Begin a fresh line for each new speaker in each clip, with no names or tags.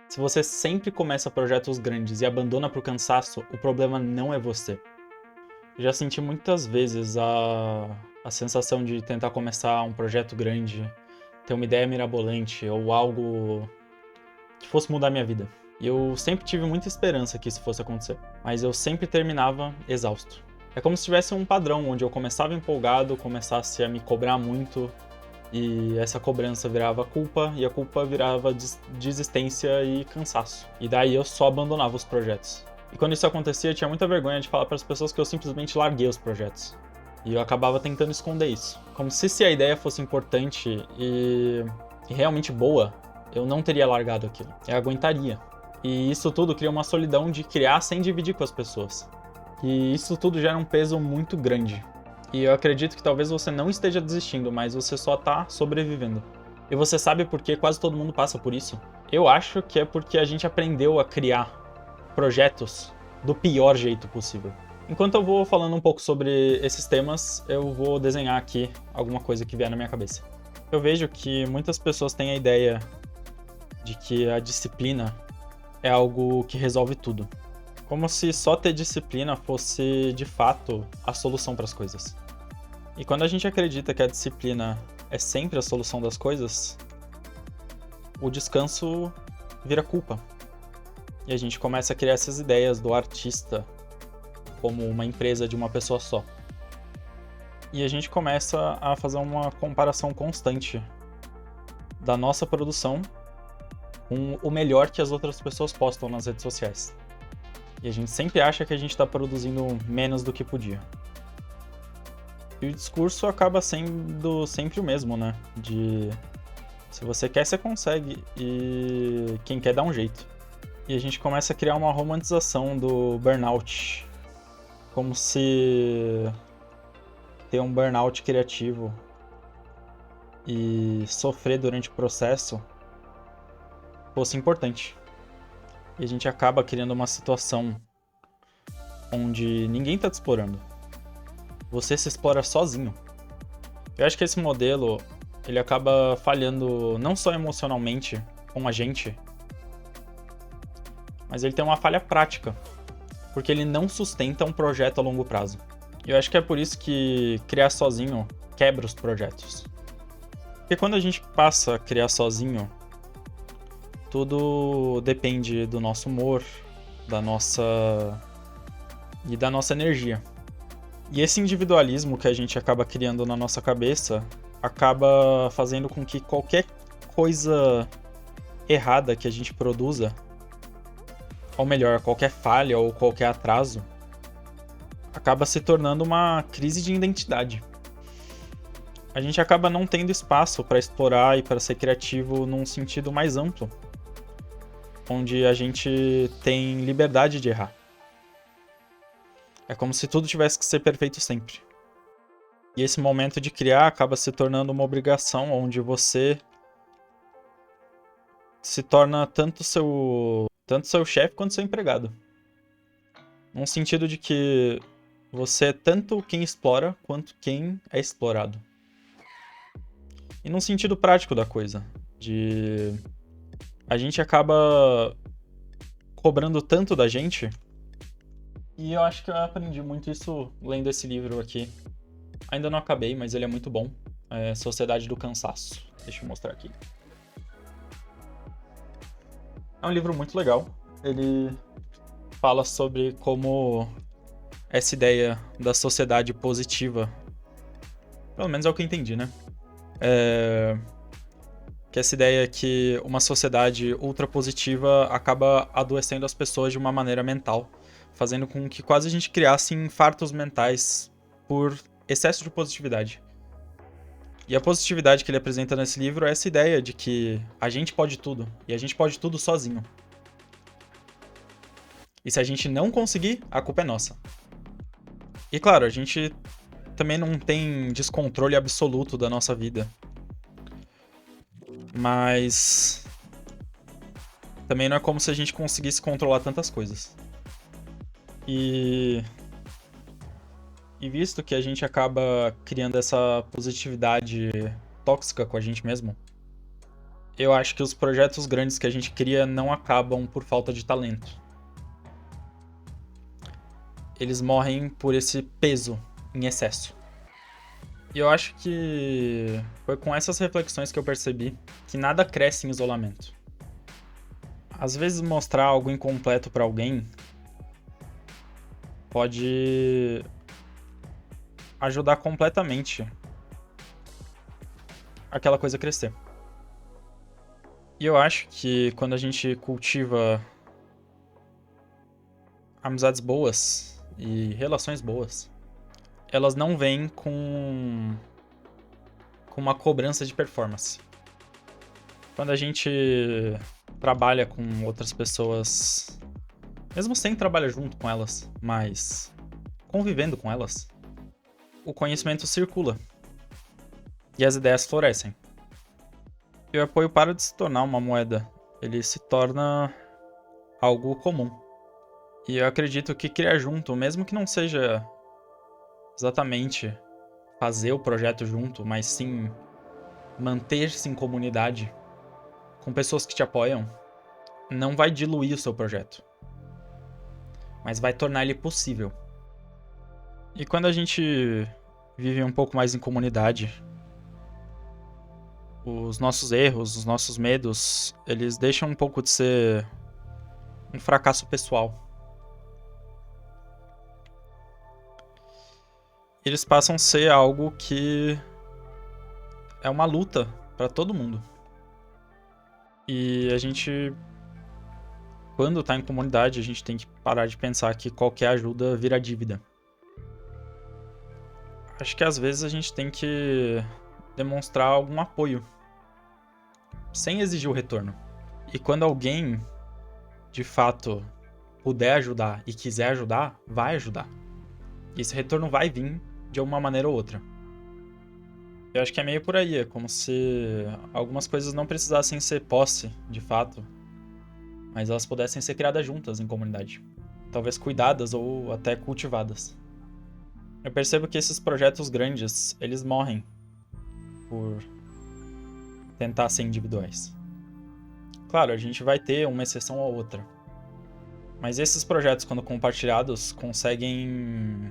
Se você sempre começa projetos grandes e abandona por cansaço, o problema não é você. Eu já senti muitas vezes a sensação de tentar começar um projeto grande, ter uma ideia mirabolante ou algo que fosse mudar minha vida. E eu sempre tive muita esperança que isso fosse acontecer, mas eu sempre terminava exausto. É como se tivesse um padrão onde eu começava empolgado, começasse a me cobrar muito, e essa cobrança virava culpa, e a culpa virava desistência e cansaço. E daí eu só abandonava os projetos. E quando isso acontecia, eu tinha muita vergonha de falar para as pessoas que eu simplesmente larguei os projetos. E eu acabava tentando esconder isso. Como se a ideia fosse importante e realmente boa, eu não teria largado aquilo. Eu aguentaria. E isso tudo cria uma solidão de criar sem dividir com as pessoas. E isso tudo gera um peso muito grande. E eu acredito que talvez você não esteja desistindo, mas você só tá sobrevivendo. E você sabe por que quase todo mundo passa por isso? Eu acho que é porque a gente aprendeu a criar projetos do pior jeito possível. Enquanto eu vou falando um pouco sobre esses temas, eu vou desenhar aqui alguma coisa que vier na minha cabeça. Eu vejo que muitas pessoas têm a ideia de que a disciplina é algo que resolve tudo. Como se só ter disciplina fosse, de fato, a solução para as coisas. E quando a gente acredita que a disciplina é sempre a solução das coisas, o descanso vira culpa. E a gente começa a criar essas ideias do artista como uma empresa de uma pessoa só. E a gente começa a fazer uma comparação constante da nossa produção com o melhor que as outras pessoas postam nas redes sociais. E a gente sempre acha que a gente está produzindo menos do que podia. E o discurso acaba sendo sempre o mesmo, né? De se você quer, você consegue. E quem quer dá um jeito. E a gente começa a criar uma romantização do burnout. Como se ter um burnout criativo e sofrer durante o processo fosse importante. E a gente acaba criando uma situação onde ninguém está te explorando. Você se explora sozinho. Eu acho que esse modelo, ele acaba falhando não só emocionalmente com a gente, mas ele tem uma falha prática, porque ele não sustenta um projeto a longo prazo. E eu acho que é por isso que criar sozinho quebra os projetos. Porque quando a gente passa a criar sozinho, tudo depende do nosso humor, da nossa energia. E esse individualismo que a gente acaba criando na nossa cabeça acaba fazendo com que qualquer coisa errada que a gente produza, ou melhor, qualquer falha ou qualquer atraso, acaba se tornando uma crise de identidade. A gente acaba não tendo espaço para explorar e para ser criativo num sentido mais amplo, onde a gente tem liberdade de errar. É como se tudo tivesse que ser perfeito sempre. E esse momento de criar acaba se tornando uma obrigação, onde você se torna tanto seu chefe quanto seu empregado. Num sentido de que você é tanto quem explora quanto quem é explorado. E num sentido prático da coisa, de a gente acaba cobrando tanto da gente. E eu acho que eu aprendi muito isso lendo esse livro aqui. Ainda não acabei, mas ele é muito bom. É Sociedade do Cansaço. Deixa eu mostrar aqui. É um livro muito legal. Ele fala sobre como essa ideia da sociedade positiva, pelo menos é o que eu entendi, né? Que essa ideia que uma sociedade ultra positiva acaba adoecendo as pessoas de uma maneira mental, fazendo com que quase a gente criasse infartos mentais por excesso de positividade. E a positividade que ele apresenta nesse livro é essa ideia de que a gente pode tudo, e a gente pode tudo sozinho. E se a gente não conseguir, a culpa é nossa. E claro, a gente também não tem descontrole absoluto da nossa vida. Mas também não é como se a gente conseguisse controlar tantas coisas. E visto que a gente acaba criando essa positividade tóxica com a gente mesmo, Eu acho que os projetos grandes que a gente cria não acabam por falta de talento. Eles morrem por esse peso em excesso. E eu acho que foi com essas reflexões que eu percebi que nada cresce em isolamento. Às vezes mostrar algo incompleto para alguém pode ajudar completamente aquela coisa a crescer. E eu acho que quando a gente cultiva amizades boas e relações boas, elas não vêm com uma cobrança de performance. Quando a gente trabalha com outras pessoas, mesmo sem trabalhar junto com elas, mas convivendo com elas, o conhecimento circula e as ideias florescem. E o apoio para de se tornar uma moeda, ele se torna algo comum. E eu acredito que criar junto, mesmo que não seja exatamente fazer o projeto junto, mas sim manter-se em comunidade com pessoas que te apoiam, não vai diluir o seu projeto, mas vai tornar ele possível. E quando a gente vive um pouco mais em comunidade, os nossos erros, os nossos medos, eles deixam um pouco de ser um fracasso pessoal. Eles passam a ser algo que é uma luta para todo mundo. E a gente, quando tá em comunidade, a gente tem que parar de pensar que qualquer ajuda vira dívida. Acho que às vezes a gente tem que demonstrar algum apoio, sem exigir o retorno. E quando alguém, de fato, puder ajudar e quiser ajudar, vai ajudar. E esse retorno vai vir de uma maneira ou outra. Eu acho que é meio por aí, é como se algumas coisas não precisassem ser posse, de fato, mas elas pudessem ser criadas juntas em comunidade. Talvez cuidadas ou até cultivadas. Eu percebo que esses projetos grandes, eles morrem por tentar ser individuais. Claro, a gente vai ter uma exceção ou outra. Mas esses projetos, quando compartilhados, conseguem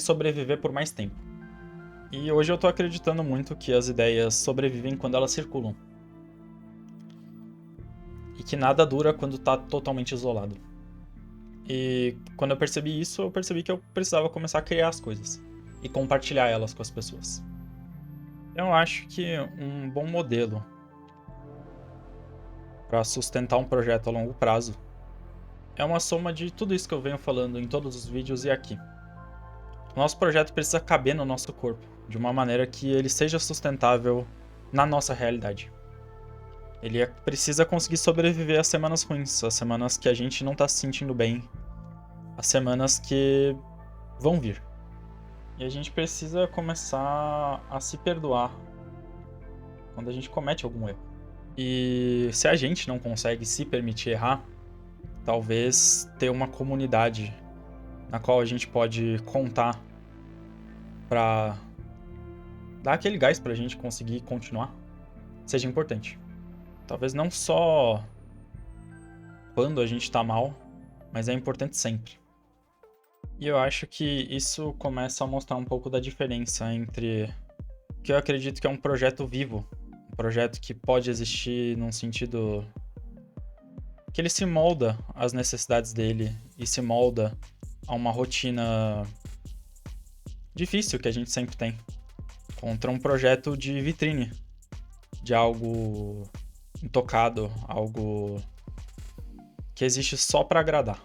sobreviver por mais tempo. E hoje eu tô acreditando muito que as ideias sobrevivem quando elas circulam. E que nada dura quando tá totalmente isolado. E quando eu percebi isso, eu percebi que eu precisava começar a criar as coisas. E compartilhar elas com as pessoas. Eu acho que um bom modelo para sustentar um projeto a longo prazo é uma soma de tudo isso que eu venho falando em todos os vídeos e aqui. O nosso projeto precisa caber no nosso corpo, de uma maneira que ele seja sustentável na nossa realidade. Ele precisa conseguir sobreviver às semanas ruins, às semanas que a gente não tá se sentindo bem, às semanas que vão vir. E a gente precisa começar a se perdoar quando a gente comete algum erro. E se a gente não consegue se permitir errar, talvez ter uma comunidade na qual a gente pode contar pra dar aquele gás pra gente conseguir continuar, seja importante. Talvez não só quando a gente tá mal, mas é importante sempre. E eu acho que isso começa a mostrar um pouco da diferença entre o que eu acredito que é um projeto vivo, um projeto que pode existir num sentido que ele se molda às necessidades dele e se molda a uma rotina difícil que a gente sempre tem, contra um projeto de vitrine, de algo intocado, algo que existe só pra agradar.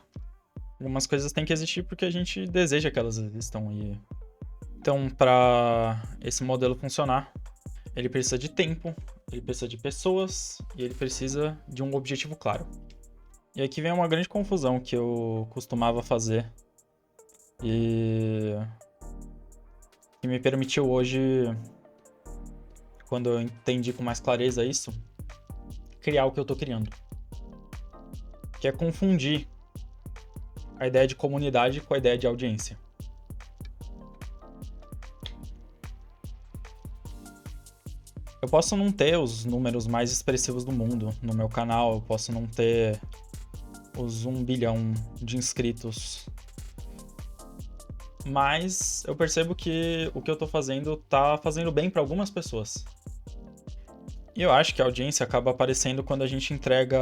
Algumas coisas têm que existir porque a gente deseja que elas existam. Então, para esse modelo funcionar, ele precisa de tempo, ele precisa de pessoas e ele precisa de um objetivo claro. E aqui vem uma grande confusão que eu costumava fazer e que me permitiu hoje, quando eu entendi com mais clareza isso, criar o que eu tô criando. Que é confundir a ideia de comunidade com a ideia de audiência. Eu posso não ter os números mais expressivos do mundo no meu canal, eu posso não ter os 1 bilhão de inscritos, mas eu percebo que o que eu tô fazendo tá fazendo bem pra algumas pessoas. E eu acho que a audiência acaba aparecendo quando a gente entrega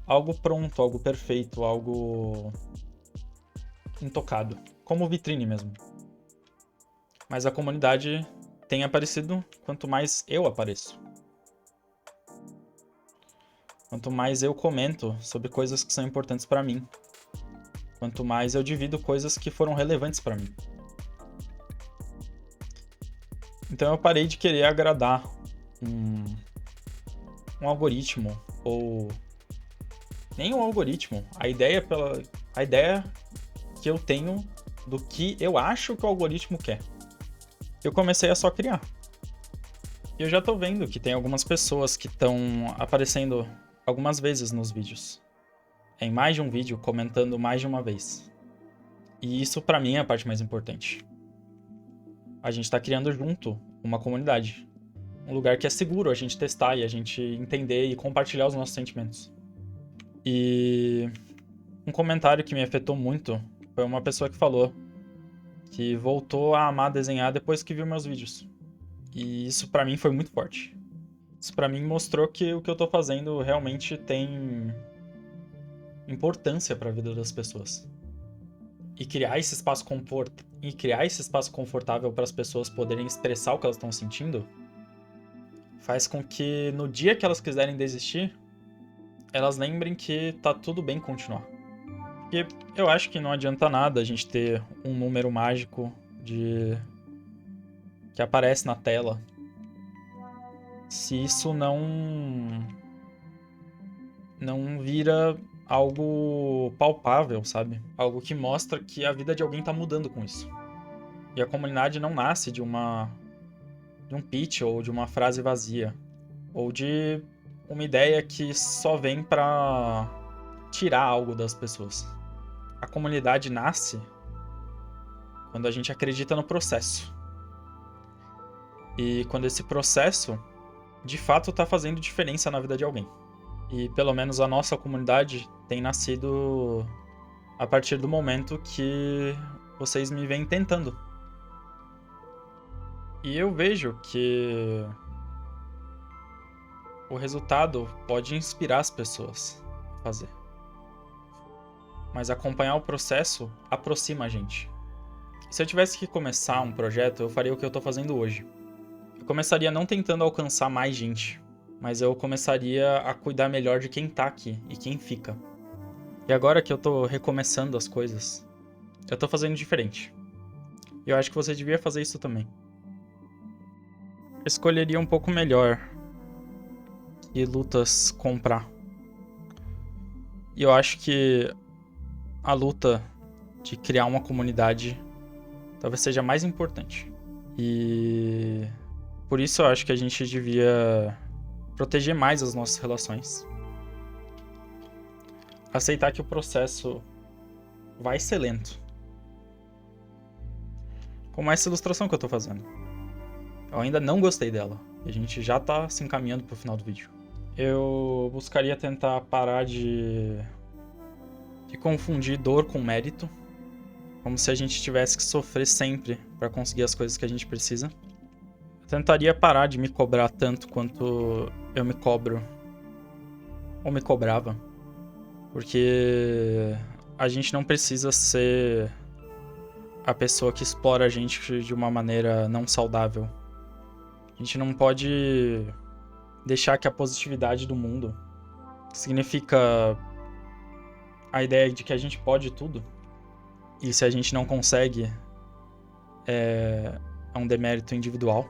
algo pronto, algo perfeito, algo intocado, como vitrine mesmo. Mas a comunidade tem aparecido quanto mais eu apareço. Quanto mais eu comento sobre coisas que são importantes pra mim. Quanto mais eu divido coisas que foram relevantes pra mim. Então eu parei de querer agradar um algoritmo, ou nem um algoritmo. A ideia que eu tenho do que eu acho que o algoritmo quer. Eu comecei a só criar. E eu já tô vendo que tem algumas pessoas que estão aparecendo algumas vezes nos vídeos. Em mais de um vídeo, comentando mais de uma vez. E isso pra mim é a parte mais importante. A gente tá criando junto uma comunidade. Um lugar que é seguro a gente testar e a gente entender e compartilhar os nossos sentimentos. E um comentário que me afetou muito foi uma pessoa que falou que voltou a amar desenhar depois que viu meus vídeos. E isso pra mim foi muito forte. Isso pra mim mostrou que o que eu tô fazendo realmente tem importância pra vida das pessoas. E criar esse espaço confortável para as pessoas poderem expressar o que elas estão sentindo faz com que no dia que elas quiserem desistir, elas lembrem que tá tudo bem continuar. Porque eu acho que não adianta nada a gente ter um número mágico que aparece na tela se isso não vira algo palpável, sabe? Algo que mostra que a vida de alguém tá mudando com isso. E a comunidade não nasce de um pitch ou de uma frase vazia, ou de uma ideia que só vem pra tirar algo das pessoas. A comunidade nasce quando a gente acredita no processo. E quando esse processo, de fato, tá fazendo diferença na vida de alguém. E pelo menos a nossa comunidade tem nascido a partir do momento que vocês me vêm tentando. E eu vejo que o resultado pode inspirar as pessoas a fazer. Mas acompanhar o processo aproxima a gente. Se eu tivesse que começar um projeto, eu faria o que eu tô fazendo hoje. Eu começaria não tentando alcançar mais gente, mas eu começaria a cuidar melhor de quem tá aqui e quem fica. E agora que eu tô recomeçando as coisas, eu tô fazendo diferente. E eu acho que você devia fazer isso também. Eu escolheria um pouco melhor que lutas comprar. E eu acho que a luta de criar uma comunidade talvez seja mais importante. E por isso eu acho que a gente devia proteger mais as nossas relações. Aceitar que o processo vai ser lento. Como essa ilustração que eu tô fazendo. Eu ainda não gostei dela. E a gente já tá se encaminhando pro final do vídeo. Eu buscaria tentar parar de confundir dor com mérito. Como se a gente tivesse que sofrer sempre para conseguir as coisas que a gente precisa. Eu tentaria parar de me cobrar tanto quanto eu me cobro. Ou me cobrava. Porque a gente não precisa ser a pessoa que explora a gente de uma maneira não saudável. A gente não pode deixar que a positividade do mundo, que significa a ideia de que a gente pode tudo, e se a gente não consegue, é um demérito individual.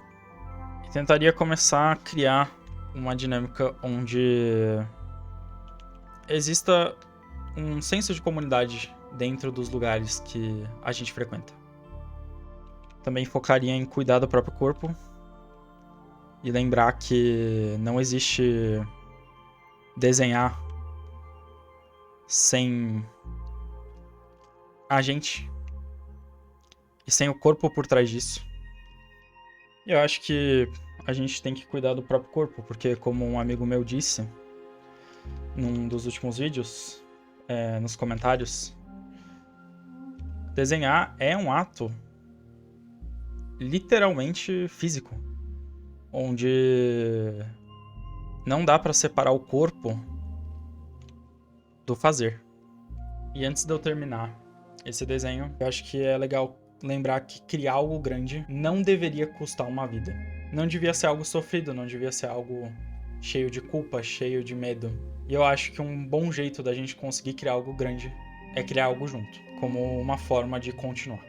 E tentaria começar a criar uma dinâmica onde exista um senso de comunidade dentro dos lugares que a gente frequenta. Também focaria em cuidar do próprio corpo e lembrar que não existe desenhar sem a gente e sem o corpo por trás disso. Eu acho que a gente tem que cuidar do próprio corpo, porque como um amigo meu disse num dos últimos vídeos, nos comentários, desenhar é um ato literalmente físico, onde não dá pra separar o corpo do fazer. E antes de eu terminar esse desenho, eu acho que é legal lembrar que criar algo grande não deveria custar uma vida. Não devia ser algo sofrido, não devia ser algo cheio de culpa, cheio de medo. E eu acho que um bom jeito da gente conseguir criar algo grande é criar algo junto, como uma forma de continuar.